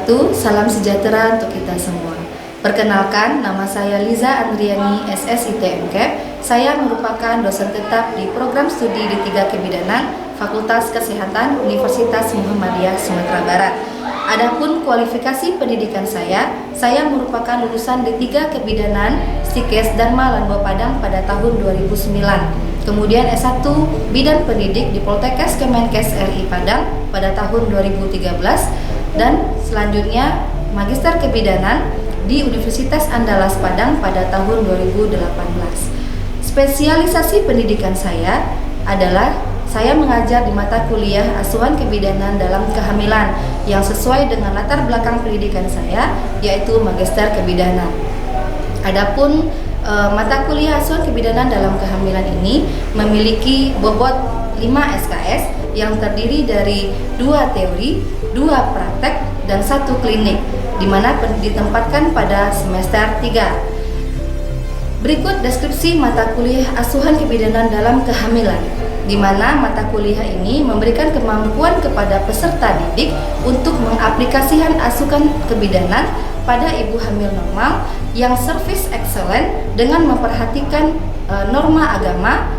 wabarakatuh. Salam sejahtera untuk kita semua. Perkenalkan, nama saya Liza Andriani, SSIT MKEP. Saya merupakan dosen tetap di program studi D3 Kebidanan Fakultas Kesehatan Universitas Muhammadiyah Sumatera Barat. Adapun kualifikasi pendidikan saya merupakan lulusan D3 Kebidanan Stikes Dharma Lanbo Padang pada tahun 2009. Kemudian S1 Bidang Pendidik di Poltekkes Kemenkes RI Padang pada tahun 2013 dan selanjutnya Magister Kebidanan di Universitas Andalas Padang pada tahun 2018. Spesialisasi pendidikan saya adalah saya mengajar di mata kuliah Asuhan Kebidanan dalam Kehamilan yang sesuai dengan latar belakang pendidikan saya, yaitu Magister Kebidanan. Adapun mata kuliah Asuhan Kebidanan dalam Kehamilan ini memiliki bobot 5 SKS yang terdiri dari 2 teori, 2 praktek, dan 1 klinik, di mana ditempatkan pada semester 3. Berikut deskripsi mata kuliah Asuhan Kebidanan dalam Kehamilan, di mana mata kuliah ini memberikan kemampuan kepada peserta didik untuk mengaplikasikan asuhan kebidanan pada ibu hamil normal yang service excellent dengan memperhatikan norma agama,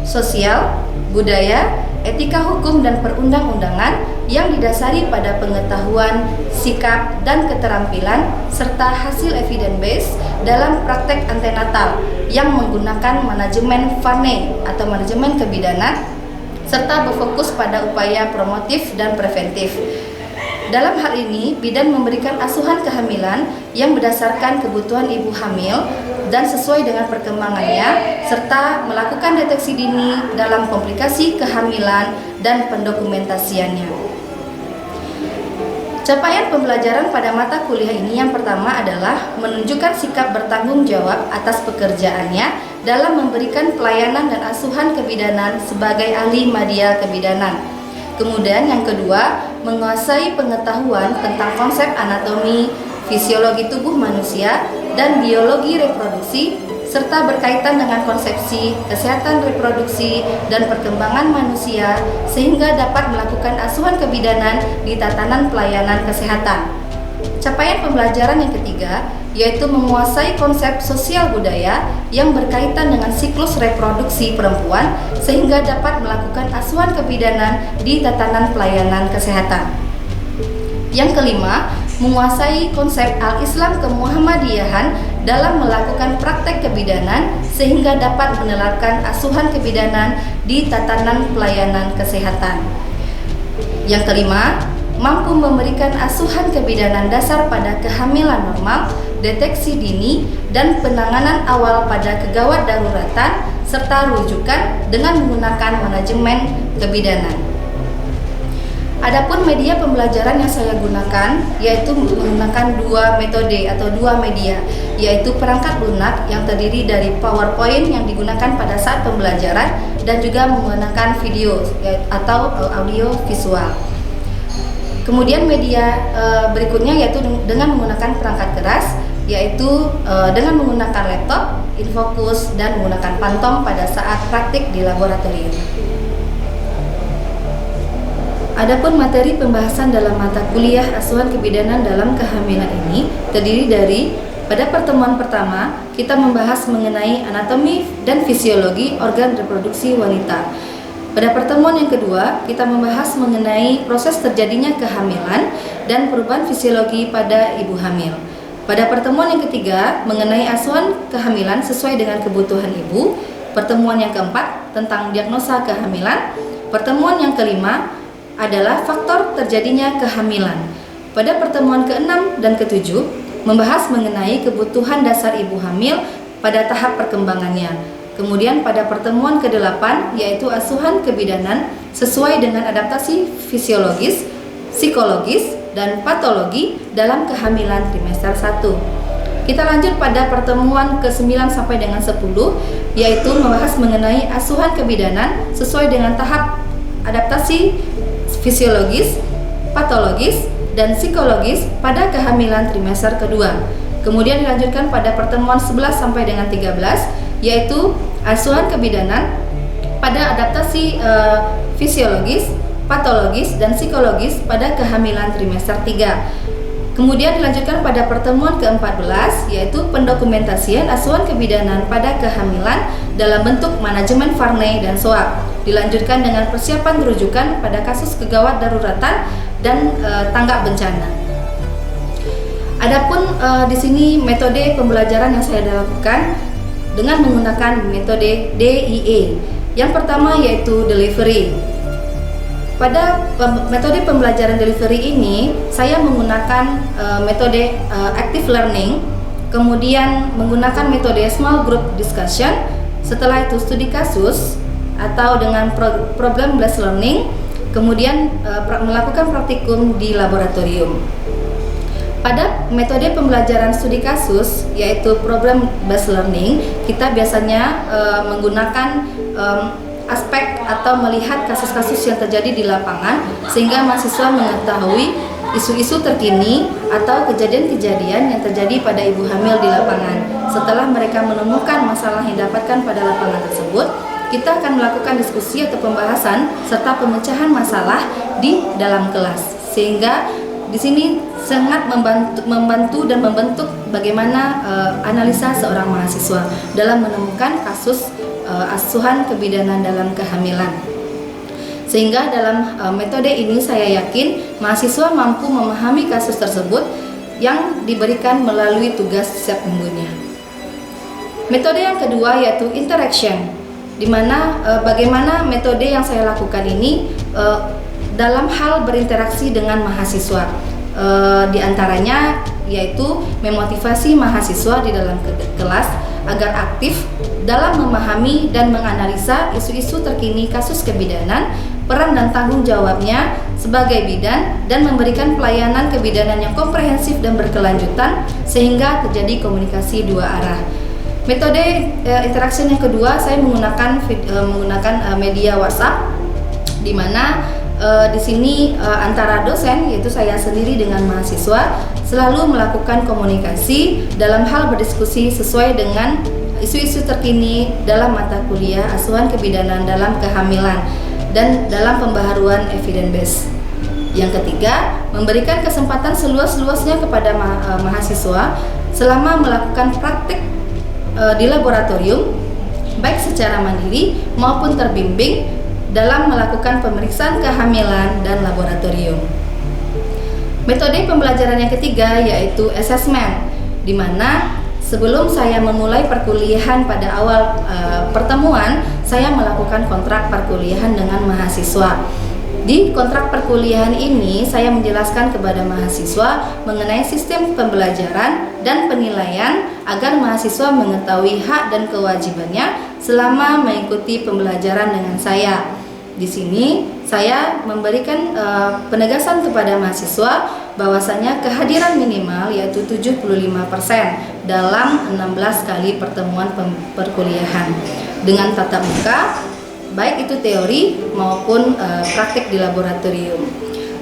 sosial, budaya, etika hukum dan perundang-undangan yang didasari pada pengetahuan, sikap, dan keterampilan serta hasil evidence base dalam praktek antenatal yang menggunakan manajemen FANE atau manajemen kebidanan serta berfokus pada upaya promotif dan preventif. Dalam hal ini, bidan memberikan asuhan kehamilan yang berdasarkan kebutuhan ibu hamil dan sesuai dengan perkembangannya, serta melakukan deteksi dini dalam komplikasi kehamilan dan pendokumentasiannya. Capaian pembelajaran pada mata kuliah ini yang pertama adalah menunjukkan sikap bertanggung jawab atas pekerjaannya dalam memberikan pelayanan dan asuhan kebidanan sebagai ahli media kebidanan. Kemudian yang kedua, menguasai pengetahuan tentang konsep anatomi, fisiologi tubuh manusia, dan biologi reproduksi, serta berkaitan dengan konsepsi, kesehatan reproduksi, dan perkembangan manusia, sehingga dapat melakukan asuhan kebidanan di tatanan pelayanan kesehatan. Capaian pembelajaran yang ketiga, yaitu menguasai konsep sosial budaya yang berkaitan dengan siklus reproduksi perempuan sehingga dapat melakukan asuhan kebidanan di tatanan pelayanan kesehatan. Yang kelima, menguasai konsep al-Islam kemuhammadiyahan dalam melakukan praktek kebidanan sehingga dapat menerapkan asuhan kebidanan di tatanan pelayanan kesehatan. Yang kelima, mampu memberikan asuhan kebidanan dasar pada kehamilan normal, deteksi dini, dan penanganan awal pada kegawat daruratan, serta rujukan dengan menggunakan manajemen kebidanan. Adapun media pembelajaran yang saya gunakan yaitu menggunakan 2 metode atau 2 media, yaitu perangkat lunak yang terdiri dari PowerPoint yang digunakan pada saat pembelajaran dan juga menggunakan video atau audio visual. Kemudian media berikutnya yaitu dengan menggunakan perangkat keras, yaitu dengan menggunakan laptop, infocus, dan menggunakan pantom pada saat praktik di laboratorium. Adapun materi pembahasan dalam mata kuliah Asuhan Kebidanan dalam Kehamilan ini terdiri dari, pada pertemuan pertama kita membahas mengenai anatomi dan fisiologi organ reproduksi wanita. Pada pertemuan yang kedua, kita membahas mengenai proses terjadinya kehamilan dan perubahan fisiologi pada ibu hamil. Pada pertemuan yang ketiga, mengenai asuhan kehamilan sesuai dengan kebutuhan ibu. Pertemuan yang keempat, tentang diagnosa kehamilan. Pertemuan yang kelima adalah faktor terjadinya kehamilan. Pada pertemuan ke-6 dan ke-7, membahas mengenai kebutuhan dasar ibu hamil pada tahap perkembangannya. Kemudian pada pertemuan ke-8 yaitu asuhan kebidanan sesuai dengan adaptasi fisiologis, psikologis, dan patologi dalam kehamilan trimester 1. Kita lanjut pada pertemuan ke-9 sampai dengan 10 yaitu membahas mengenai asuhan kebidanan sesuai dengan tahap adaptasi fisiologis, patologis, dan psikologis pada kehamilan trimester kedua. Kemudian dilanjutkan pada pertemuan 11 sampai dengan 13 yaitu asuhan kebidanan pada adaptasi fisiologis, patologis, dan psikologis pada kehamilan trimester 3. Kemudian dilanjutkan pada pertemuan ke-14, yaitu pendokumentasian asuhan kebidanan pada kehamilan dalam bentuk manajemen Varney dan SOAP. Dilanjutkan dengan persiapan rujukan pada kasus kegawat daruratan dan tanggap bencana. Adapun di sini metode pembelajaran yang saya lakukan dengan menggunakan metode DIE. Yang pertama yaitu delivery. Pada metode pembelajaran delivery ini, saya menggunakan metode active learning, kemudian menggunakan metode small group discussion, setelah itu studi kasus atau dengan problem based learning, kemudian melakukan praktikum di laboratorium. Pada metode pembelajaran studi kasus, yaitu problem based learning, kita biasanya menggunakan aspek atau melihat kasus-kasus yang terjadi di lapangan sehingga mahasiswa mengetahui isu-isu terkini atau kejadian-kejadian yang terjadi pada ibu hamil di lapangan. Setelah mereka menemukan masalah yang didapatkan pada lapangan tersebut, kita akan melakukan diskusi atau pembahasan serta pemecahan masalah di dalam kelas, sehingga di sini sangat membantu dan membentuk bagaimana analisa seorang mahasiswa dalam menemukan kasus asuhan kebidanan dalam kehamilan. Sehingga dalam metode ini saya yakin mahasiswa mampu memahami kasus tersebut yang diberikan melalui tugas setiap minggunya. Metode yang kedua yaitu interaction, di mana bagaimana metode yang saya lakukan ini dalam hal berinteraksi dengan mahasiswa. Di antaranya yaitu memotivasi mahasiswa di dalam kelas agar aktif dalam memahami dan menganalisa isu-isu terkini kasus kebidanan, peran dan tanggung jawabnya sebagai bidan, dan memberikan pelayanan kebidanan yang komprehensif dan berkelanjutan sehingga terjadi komunikasi dua arah. Metode interaksi yang kedua, saya menggunakan media WhatsApp, di mana di sini antara dosen, yaitu saya sendiri dengan mahasiswa, selalu melakukan komunikasi dalam hal berdiskusi sesuai dengan isu-isu terkini dalam mata kuliah asuhan kebidanan dalam kehamilan dan dalam pembaharuan evidence base. Yang ketiga, memberikan kesempatan seluas-luasnya kepada mahasiswa selama melakukan praktik di laboratorium, baik secara mandiri maupun terbimbing dalam melakukan pemeriksaan kehamilan dan laboratorium. Metode pembelajaran yang ketiga yaitu assessment, di mana sebelum saya memulai perkuliahan pada awal pertemuan, saya melakukan kontrak perkuliahan dengan mahasiswa. Di kontrak perkuliahan ini, saya menjelaskan kepada mahasiswa mengenai sistem pembelajaran dan penilaian agar mahasiswa mengetahui hak dan kewajibannya selama mengikuti pembelajaran dengan saya. Di sini saya memberikan penegasan kepada mahasiswa bahwasanya kehadiran minimal yaitu 75% dalam 16 kali pertemuan perkuliahan dengan tatap muka, baik itu teori maupun praktik di laboratorium,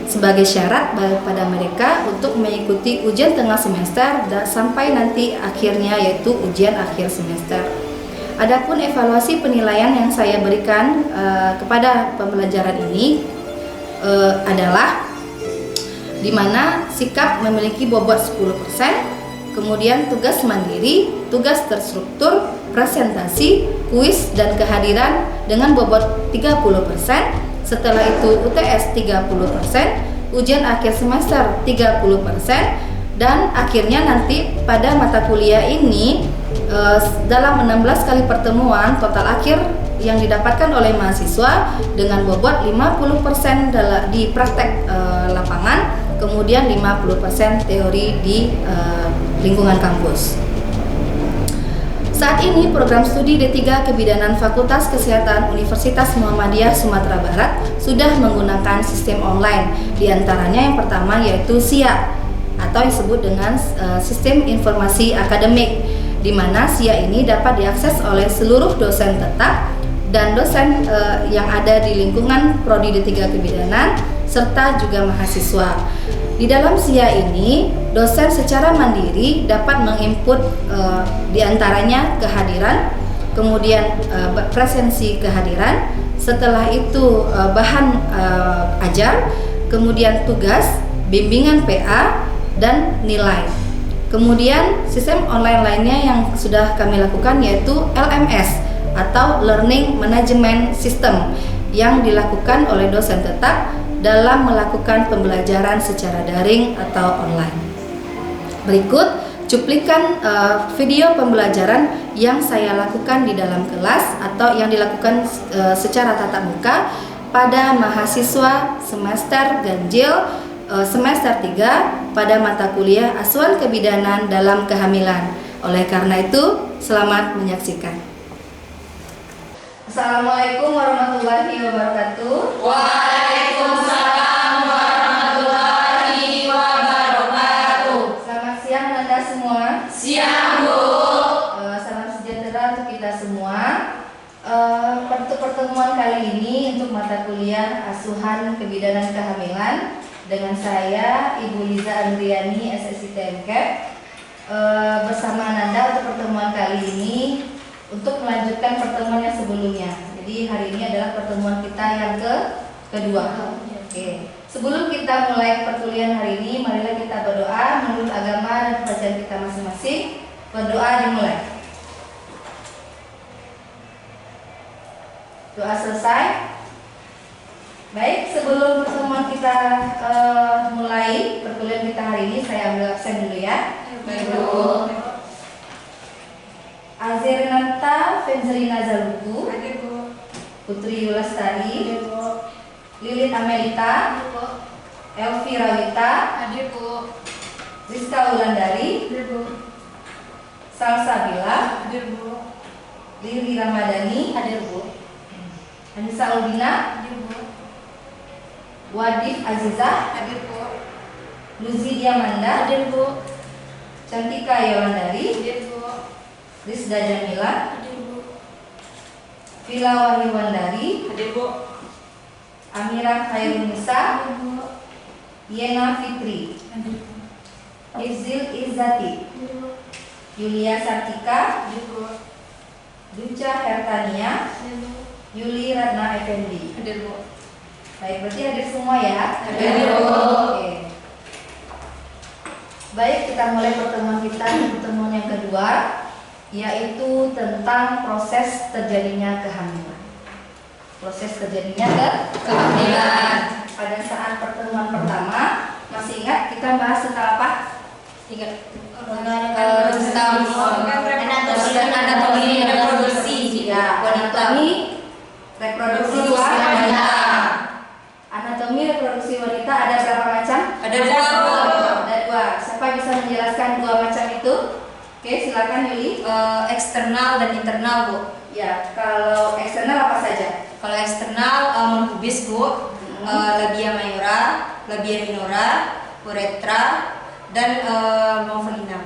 sebagai syarat pada mereka untuk mengikuti ujian tengah semester sampai nanti akhirnya yaitu ujian akhir semester. Adapun evaluasi penilaian yang saya berikan kepada pembelajaran ini adalah di mana sikap memiliki bobot 10%, kemudian tugas mandiri, tugas terstruktur, presentasi, kuis dan kehadiran dengan bobot 30%, setelah itu UTS 30%, ujian akhir semester 30%, dan akhirnya nanti pada mata kuliah ini dalam 16 kali pertemuan total akhir yang didapatkan oleh mahasiswa dengan bobot 50% di praktek lapangan, kemudian 50% teori di lingkungan kampus. Saat ini program studi D3 Kebidanan Fakultas Kesehatan Universitas Muhammadiyah Sumatera Barat sudah menggunakan sistem online. Di antaranya yang pertama yaitu SIA atau yang disebut dengan Sistem Informasi Akademik, di mana SIA ini dapat diakses oleh seluruh dosen tetap dan dosen yang ada di lingkungan Prodi D3 Kebidanan serta juga mahasiswa. Di dalam SIA ini, dosen secara mandiri dapat menginput diantaranya kehadiran, kemudian presensi kehadiran, setelah itu bahan ajar, kemudian tugas, bimbingan PA, dan nilai. Kemudian sistem online lainnya yang sudah kami lakukan yaitu LMS atau Learning Management System yang dilakukan oleh dosen tetap dalam melakukan pembelajaran secara daring atau online. Berikut cuplikan video pembelajaran yang saya lakukan di dalam kelas atau yang dilakukan secara tatap muka pada mahasiswa semester ganjil semester 3 pada mata kuliah Asuhan Kebidanan dalam Kehamilan. Oleh karena itu, selamat menyaksikan. Assalamualaikum warahmatullahi wabarakatuh. Waalaikumsalam warahmatullahi wabarakatuh. Selamat siang Anda semua. Siang, Bu. Salam sejahtera untuk kita semua. Pertemuan kali ini untuk mata kuliah Asuhan Kebidanan Kehamilan dengan saya Ibu Liza Andriani SSI TMCAP bersama Nanda untuk pertemuan kali ini untuk melanjutkan pertemuan yang sebelumnya. Jadi hari ini adalah pertemuan kita yang kedua. Oke. Sebelum kita mulai perkuliahan hari ini, marilah kita berdoa menurut agama dan kepercayaan kita masing-masing. Berdoa dimulai. Doa selesai. Baik, sebelum pertemuan kita mulai perkuliahan kita hari ini, saya ambil absen dulu ya. Baik, Bu. Azerinata Fenzerina Zalutu, Hadir, Bu. Putri Yulastari, Hadir, Bu. Lilit Amelita, Hadir, Bu. Elvira Wita, Hadir, Bu. Rizka Wulandari, Hadir, Bu. Salsabila, Hadir, Bu. Lili Ramadhani, Hadir, Bu. Anissa Aldina, Hadir, Bu. Wadif Azizah, Hadir, Bu. Luzi Diamanda, Hadir, Bu. Cantika Yolandari, Hadir, Bu. Rizda Jamila, Hadir, Bu. Vila Wahyuwandari, Hadir, Bu. Amira Khairunisa, Hadir, Bu. Yena Fitri, Hadir, Bu. Izil Izzati, Hadir, Bu. Yulia Sartika, Hadir, Bu. Duca Hertania, Hadir, Bu. Yuli Ratna Effendi. Hadir, Bu. Baik, berarti hadir semua ya? Hadir, Bu. Oke. Baik, kita mulai pertemuan kita. Pertemuan yang kedua yaitu tentang proses terjadinya kehamilan. Proses terjadinya Kehamilan. Pada saat pertemuan pertama, masih ingat kita bahas tentang apa? Ingat. Tentang anatomi reproduksi ya, anatomi reproduksi wanita. Anatomi reproduksi wanita ada berapa macam? Ada dua, Bu. Ada dua. Siapa bisa menjelaskan dua macam itu? Oke, silakan Yuli. Eksternal dan internal, Bu. Ya, kalau eksternal apa saja? Kalau eksternal pubis, Bu, labia mayora, labia minora, uretra, dan lubang vagina.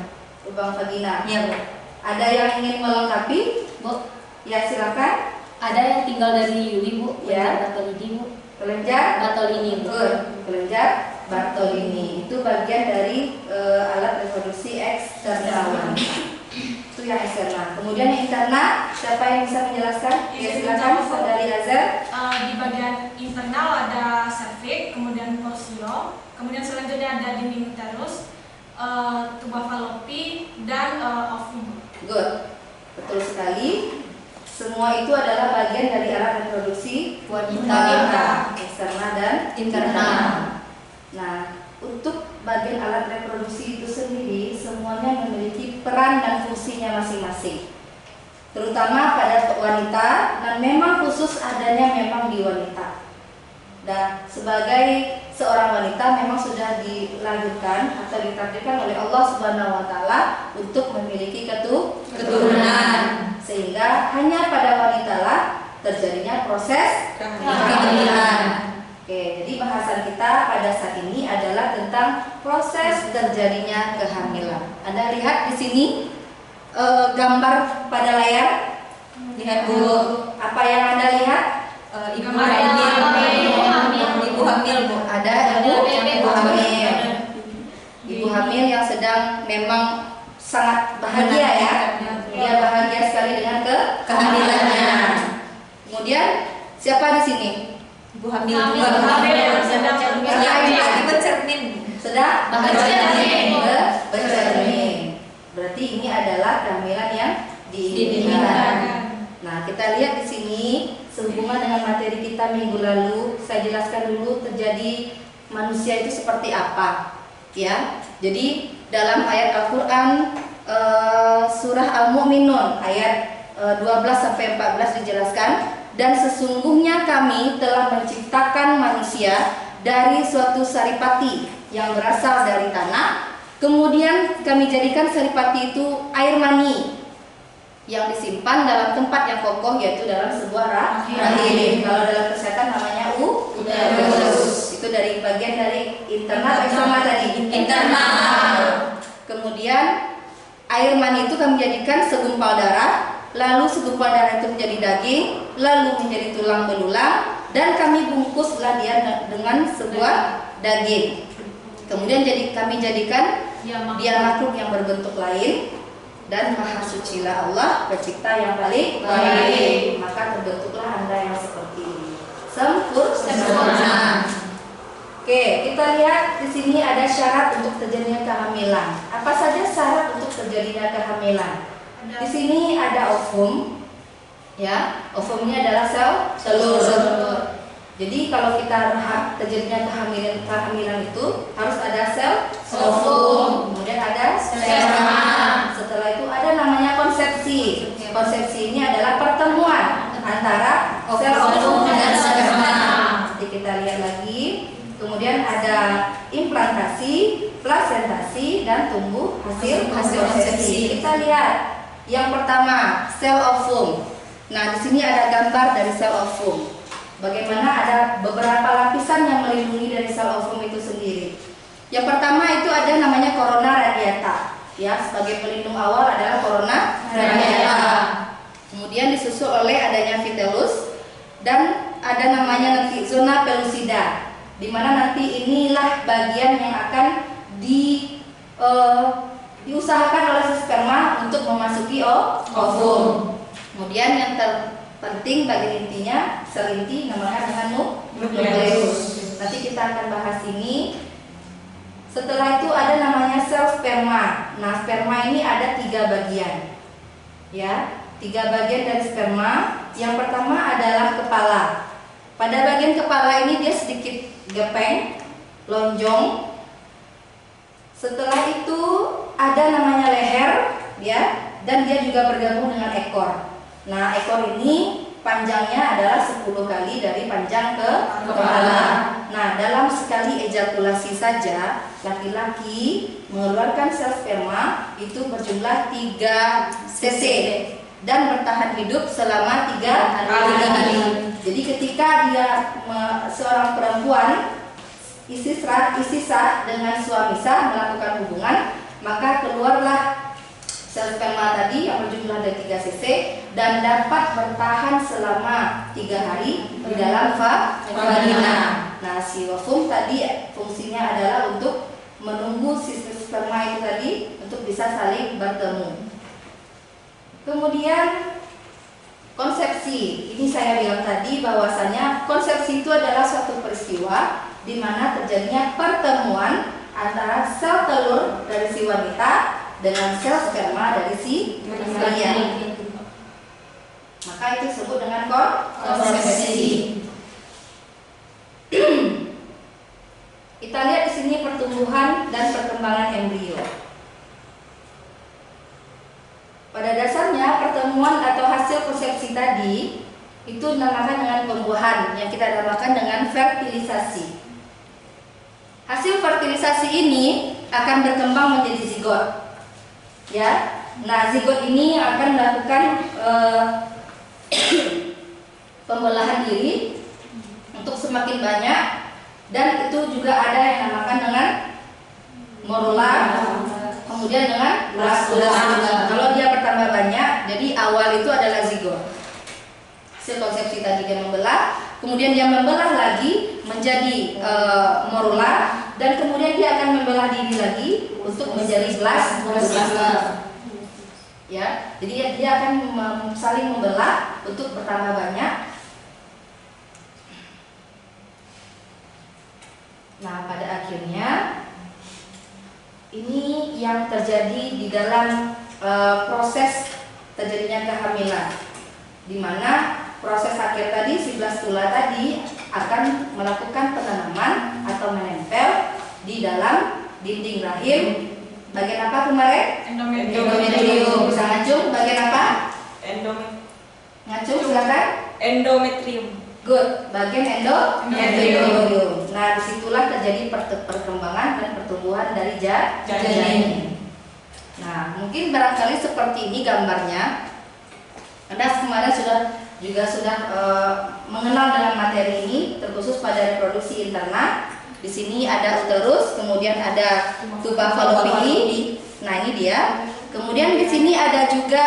Lubang vagina. Iya, Bu. Ada yang ingin melengkapi? Bu, Ya, silakan. ada yang tinggal dari Yuli, Bu. Ya. Bartolini, Bu. Kelenjar Bartolini, Bu. kelenjar Bartolini itu bagian dari alat reproduksi eksternal. Itu yang eksternal. Kemudian yang internal, siapa yang bisa menjelaskan? Ya, silakan Saudari Azhar. Di bagian internal ada cervix, kemudian porsium, kemudian selanjutnya ada dinding uterus, tuba falopi, dan ovum. Good. Betul sekali. Semua itu adalah bagian dari alat reproduksi wanita, eksternal dan Internal. Nah, untuk bagian alat reproduksi itu sendiri semuanya memiliki peran dan fungsinya masing-masing. Terutama pada wanita dan memang khusus adanya memang di wanita. Dan sebagai seorang wanita memang sudah dilahirkan atau ditakdirkan oleh Allah Subhanahu wa taala untuk memiliki keturunan. Sehingga hanya pada wanitalah terjadinya proses kehamilan. Oke, jadi bahasan kita pada saat ini adalah tentang proses terjadinya kehamilan. Anda lihat di sini gambar pada layar. Lihat, Bu. Apa yang Anda lihat? Ibu Gambar hamil. Ibu hamil, Bu. Ada ibu hamil. Ibu hamil yang sedang memang sangat bahagia ya. Dia bahagia sekali dengan kehamilannya. Kemudian siapa di sini? Ibu hamil Hamil, juga. hamil. Sedang Sedang ibu cermin. Sedang Bahagia. Berarti ini adalah kehamilan yang diinginkan. Diinginkan. Nah, kita lihat di sini sehubungan dengan materi kita minggu lalu, saya jelaskan dulu terjadi manusia itu seperti apa, ya. Jadi dalam ayat Al-Qur'an surah Al-Mu'minun ayat 12-14 dijelaskan, dan sesungguhnya kami telah menciptakan manusia dari suatu saripati yang berasal dari tanah, kemudian kami jadikan saripati itu air mani yang disimpan dalam tempat yang kokoh, yaitu dalam sebuah rahim. Kalau dalam kesehatan namanya uterus. Itu dari bagian dari internal eksternal tadi. Internal. Kemudian air mani itu kami jadikan segumpal darah, lalu segumpal darah itu menjadi daging, lalu menjadi tulang belulang, dan kami bungkuslah dia dengan sebuah daging. Kemudian kami jadikan dia makhluk yang berbentuk lain, dan maha sucilah Allah pencipta yang paling baik. Maka terbentuklah Anda yang seperti ini. Sempurna. Oke, kita lihat di sini ada syarat untuk terjadinya kehamilan. Apa saja syarat untuk terjadinya kehamilan? Di sini ada ovum, ya. Ovum ini adalah sel telur. Jadi kalau kita terjadinya kehamilan itu harus ada sel ovum, kemudian ada sperma. Setelah itu ada namanya konsepsi. Konsepsi ini adalah pertemuan antara sel ovum dan sperma. Nanti kita lihat lagi. Kemudian ada implantasi, plasentasi, dan tumbuh hasil konsepsi. Kita lihat yang pertama, sel ovum. Nah, di sini ada gambar dari sel ovum. Bagaimana ada beberapa lapisan yang melindungi dari sel ovum itu sendiri. Yang pertama itu ada namanya corona radiata. Ya, sebagai pelindung awal adalah corona radiata. Kemudian disusul oleh adanya vitellus, dan ada namanya nanti zona pellucida, di mana nanti inilah bagian yang akan diusahakan oleh si sperma untuk memasuki ovum. Kemudian yang terpenting bagian intinya, sel inti namanya dengan nukleus. Nanti kita akan bahas ini. Setelah itu ada namanya sel sperma. Nah, sperma ini ada 3 bagian, ya, 3 bagian dari sperma. Yang pertama adalah kepala. Pada bagian kepala ini dia sedikit gepeng, lonjong. Setelah itu ada namanya leher, ya, dan dia juga bergabung dengan ekor. Nah, ekor ini panjangnya adalah 10 kali dari panjang ke kepala. Nah, dalam sekali ejakulasi saja laki-laki mengeluarkan sel sperma itu berjumlah 3 cc dan bertahan hidup selama 3 hari. Jadi ketika dia seorang perempuan isi sah dengan suami sah melakukan hubungan, maka keluarlah sel sperma tadi yang berjumlah dari 3 cc dan dapat bertahan selama 3 hari di dalam vagina. Nah, si ovum tadi fungsinya adalah untuk menunggu si sperma itu tadi untuk bisa saling bertemu. Kemudian konsepsi. Ini saya bilang tadi bahwasanya konsepsi itu adalah suatu peristiwa di mana terjadinya pertemuan antara sel telur dari si wanita dengan sel sperma dari si pria. Maka itu disebut dengan konsepsi. Kita lihat di sini pertumbuhan dan perkembangan embrio. Pada dasarnya pertemuan atau hasil konsepsi tadi itu dinamakan dengan pembuahan yang kita namakan dengan fertilisasi. Hasil fertilisasi ini akan berkembang menjadi zigot. Ya, nah zigot ini akan melakukan pembelahan diri untuk semakin banyak, dan itu juga ada yang dinamakan dengan morula, kemudian dengan blastula. Kalau dia bertambah banyak, jadi awal itu adalah zigot. Hasil konsepsi tadi dia membelah, kemudian dia membelah lagi menjadi morula, dan kemudian dia akan membelah diri lagi untuk menjadi blastula. Ya, jadi dia akan saling membelah untuk bertambah banyak. Nah, pada akhirnya Ini yang terjadi di dalam proses terjadinya kehamilan, di mana proses akhir tadi si blastula tadi akan melakukan penanaman atau menempel di dalam dinding rahim. Bagian apa kemarin? Endometrium. Bisa ngacung bagian apa? Ngacung silakan. Endometrium. Good. Bagian endometrium. Nah, disitulah terjadi perkembangan dan pertumbuhan dari janin. Nah, mungkin barangkali seperti ini gambarnya. Anda kemarin sudah mengenal dengan materi ini, terkhusus pada reproduksi interna. Di sini ada uterus, kemudian ada tuba fallopi. Nah, ini dia. Kemudian di sini ada juga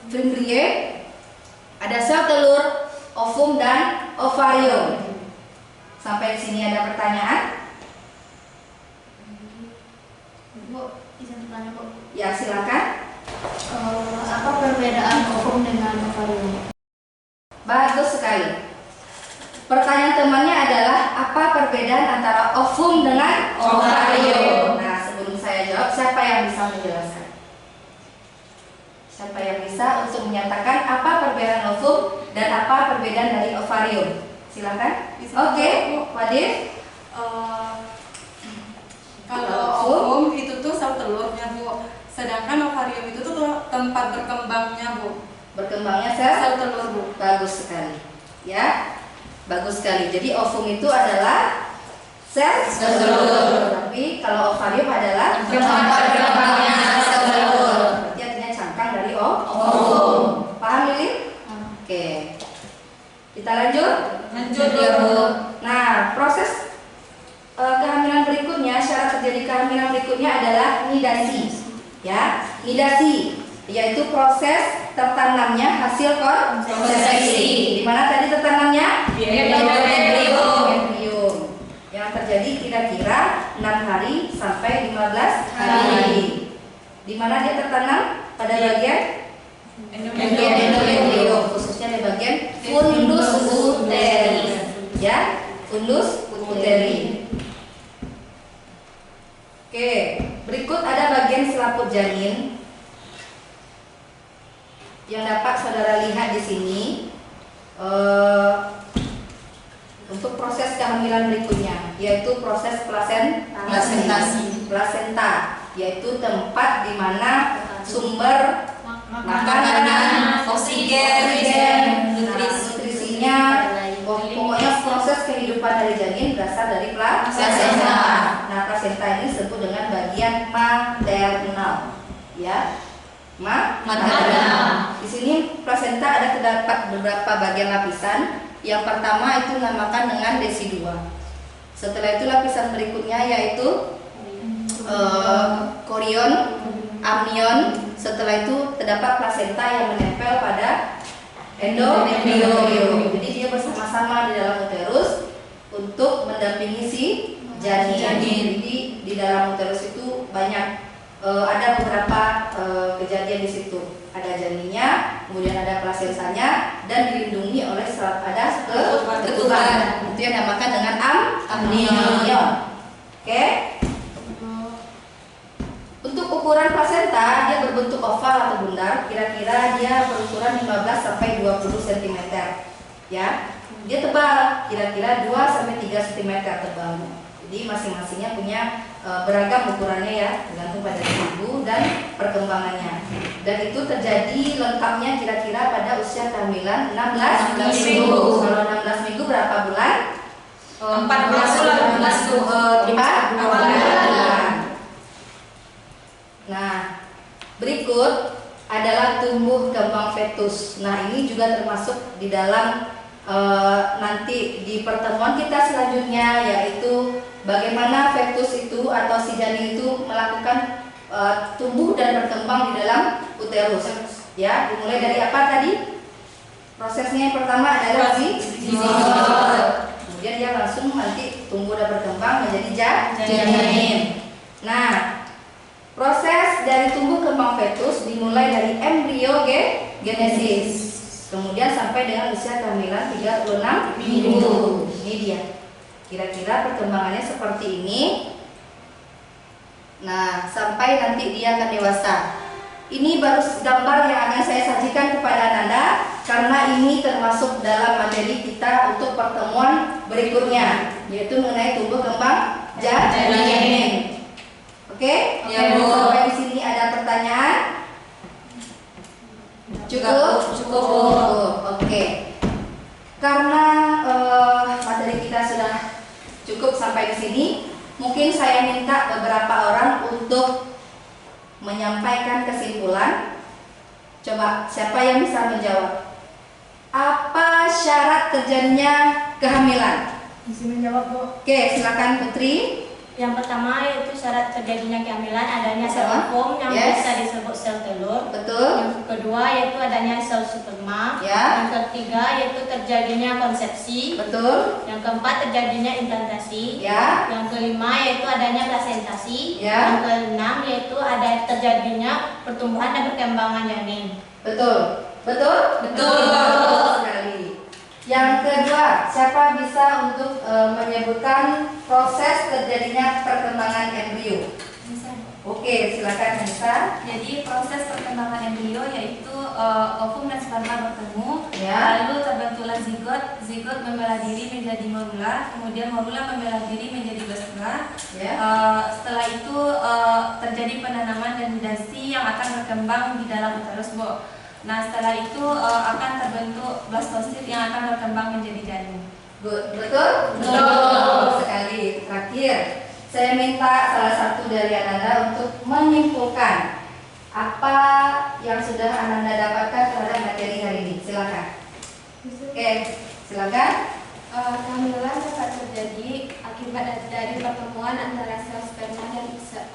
fimbriae, ada sel telur, ovum dan ovarium. Sampai di sini ada pertanyaan? Bu, izin bertanya, Bu. Ya, silakan. Apa perbedaan ovum dengan ovarium? Bagus sekali. Pertanyaan temannya adalah apa perbedaan antara ovum dengan ovarium? Nah, sebelum saya jawab, siapa yang bisa menjelaskan? Siapa yang bisa untuk menyatakan apa perbedaan ovum dan apa perbedaan dari ovarium? Silakan. Oke, Wadid. Kalau ovum itu tuh sel telurnya, Bu. Sedangkan ovarium itu tuh tempat berkembangnya, Bu. Berkembangnya sel telur, Bu. Bagus sekali. Ya. Bagus sekali. Jadi ovum itu adalah sel telur. Tapi kalau ovarium adalah tempat berkembangnya sel telur. Berarti artinya cangkang dari ovum. Paham, Lili? Oke. Kita lanjut. Lanjut, Ya, Bu. Nah, proses kehamilan berikutnya, syarat terjadi kehamilan berikutnya adalah nidasi. Ya, nidasi yaitu proses tertanamnya hasil konsepsi. Di mana tadi tertanamnya? Di endometrium. Yang terjadi kira-kira 6 hari sampai 15 hari. Di mana dia tertanam? Pada bagian endometrium, khususnya di bagian fundus uteri. Ya, fundus uteri. Oke, berikut ada bagian selaput janin yang dapat saudara lihat di sini. Untuk proses kehamilan berikutnya, yaitu proses plasenta, yaitu tempat di mana sumber makanan, oksigen, nutrisinya, pokoknya proses kehidupan dari janin berasal dari plasenta. Nah, plasenta ini disebut dengan bagian maternal, ya. Maternal. Di sini plasenta ada terdapat beberapa bagian lapisan. Yang pertama itu dinamakan dengan desidua. Setelah itu lapisan berikutnya yaitu korion, amnion. Setelah itu terdapat plasenta yang menempel pada endometrium. Jadi dia bersama-sama di dalam uterus untuk mendampingi si janin. Jadi di dalam uterus itu banyak ada beberapa kejadian di situ. Ada janinnya, kemudian ada plasentanya, dan dilindungi oleh serat pada ketuban. Itu yang dinamakan dengan amnion. Oke. Untuk ukuran plasenta, dia berbentuk oval atau bundar. Kira-kira dia berukuran 15 sampai 20 cm. Ya. Dia tebal, kira-kira 2 sampai 3 cm tebalnya. Jadi masing-masingnya punya beragam ukurannya ya, tergantung pada ibu dan perkembangannya. Dan itu terjadi lengkapnya kira-kira pada usia kehamilan 16 minggu. Kalau 16 minggu berapa bulan? 14 bulan. Nah, berikut adalah tumbuh kembang fetus. Nah, ini juga termasuk di dalam nanti di pertemuan kita selanjutnya, yaitu bagaimana fetus itu atau si janin itu melakukan tumbuh dan berkembang di dalam uterus. Ya, dimulai dari apa tadi? Prosesnya yang pertama adalah zigot. Kemudian dia langsung nanti tumbuh dan berkembang menjadi janin. Nah, proses dari tumbuh kembang fetus dimulai dari embriogenesis. Kemudian sampai dengan usia kehamilan 36 minggu. Ini dia. Kira-kira perkembangannya seperti ini. Nah, sampai nanti dia akan dewasa. Ini baru gambar yang akan saya sajikan kepada Ananda karena ini termasuk dalam materi kita untuk pertemuan berikutnya, yaitu mengenai tumbuh kembang janin. Oke? Ya, Bu. Sampai di sini ada pertanyaan? Cukup? Cukup. Oke. Karena materi kita sudah cukup sampai di sini, mungkin saya minta beberapa orang untuk menyampaikan kesimpulan. Coba siapa yang bisa menjawab? Apa syarat terjadinya kehamilan? Bisa menjawab, Bu. Oke, silakan Putri. Yang pertama yaitu syarat terjadinya kehamilan adanya sel Pertama, ovum yang yes. bisa disebut sel telur. Betul. Yang kedua yaitu adanya sel sperma. Ya. Yang ketiga yaitu terjadinya konsepsi. Betul. Yang keempat terjadinya implantasi. Ya. Yang kelima yaitu adanya plasentasi. Ya. Yang keenam yaitu ada terjadinya pertumbuhan dan perkembangan janin. Betul. Betul? Betul. Betul sekali. Yang kedua, siapa bisa untuk menyebutkan proses terjadinya perkembangan embrio? Oke, silakan Nisa. Jadi proses perkembangan embrio yaitu ovum dan sperma bertemu, Ya. lalu terbentuklah zigot, zigot membelah diri menjadi morula, kemudian morula membelah diri menjadi gastrula. Ya. Setelah itu terjadi penanaman dan nidasi yang akan berkembang di dalam uterus, Bu. Nah, setelah itu akan terbentuk blastosit yang akan berkembang menjadi janin. Betul? Betul sekali. Terakhir, saya minta salah satu dari Ananda untuk menyimpulkan apa yang sudah Ananda dapatkan terhadap materi hari ini. Silakan. Oke, silakan. Kehamilan dapat terjadi akibat dari pertemuan antara sel sperma dan sel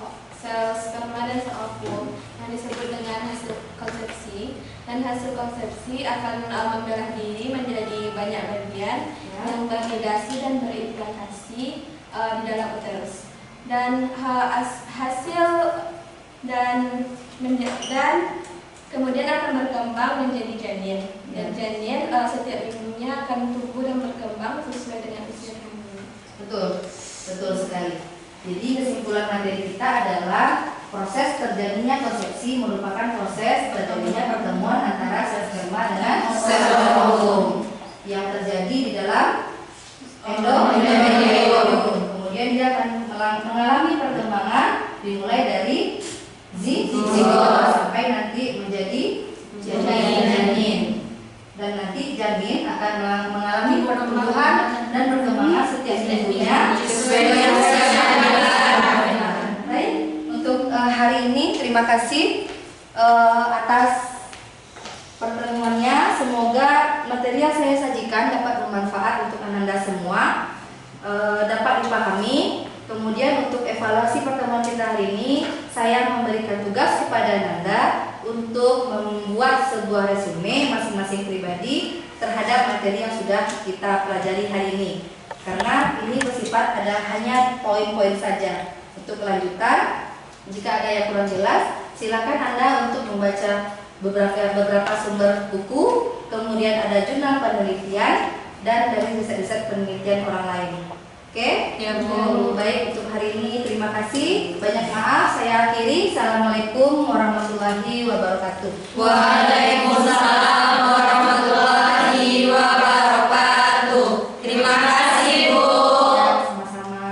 ovum yang disebut dengan hasil konsepsi, dan hasil konsepsi akan membelah diri menjadi banyak bagian yang bernidasi dan berimplantasi di dalam uterus, dan hasil dan kemudian akan berkembang menjadi janin, dan janin setiap minggunya akan tumbuh dan berkembang sesuai dengan usia kandungan. Betul, betul sekali. Jadi kesimpulan materi kita adalah proses terjadinya konsepsi merupakan proses terjadinya pertemuan antara sel sperma dengan sel ovum yang terjadi di dalam endometrium. Kemudian dia akan mengalami perkembangan dimulai dari zigot sampai nanti menjadi janin. Dan nanti janin akan mengalami pertumbuhan dan perkembangan setiap minggunya sesuai dengan usia. Baik, untuk hari ini terima kasih atas pertemuannya. Semoga materi yang saya sajikan dapat bermanfaat untuk Ananda semua, dapat dipahami. Kemudian untuk evaluasi pertemuan kita hari ini, saya memberikan tugas kepada Ananda untuk membuat sebuah resume masing-masing pribadi terhadap materi yang sudah kita pelajari hari ini. Karena ini bersifat hanya poin-poin saja. Untuk kelanjutan, jika ada yang kurang jelas, silakan Anda untuk membaca beberapa sumber buku, kemudian ada jurnal penelitian dan dari riset-riset penelitian orang lain. Oke, Ya, Bu. Baik, untuk hari ini terima kasih. Banyak maaf, saya akhiri. Assalamualaikum warahmatullahi wabarakatuh. Waalaikumsalam warahmatullahi wabarakatuh. Terima kasih, Bu. Ya, sama-sama.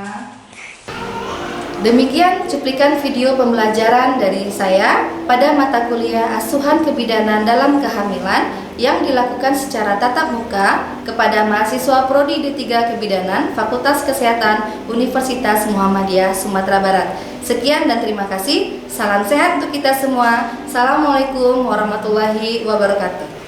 Demikian cuplikan video pembelajaran dari saya pada mata kuliah Asuhan Kebidanan dalam Kehamilan yang dilakukan secara tatap muka kepada mahasiswa Prodi D3 Kebidanan Fakultas Kesehatan Universitas Muhammadiyah Sumatera Barat. Sekian dan terima kasih. Salam sehat untuk kita semua. Assalamualaikum warahmatullahi wabarakatuh.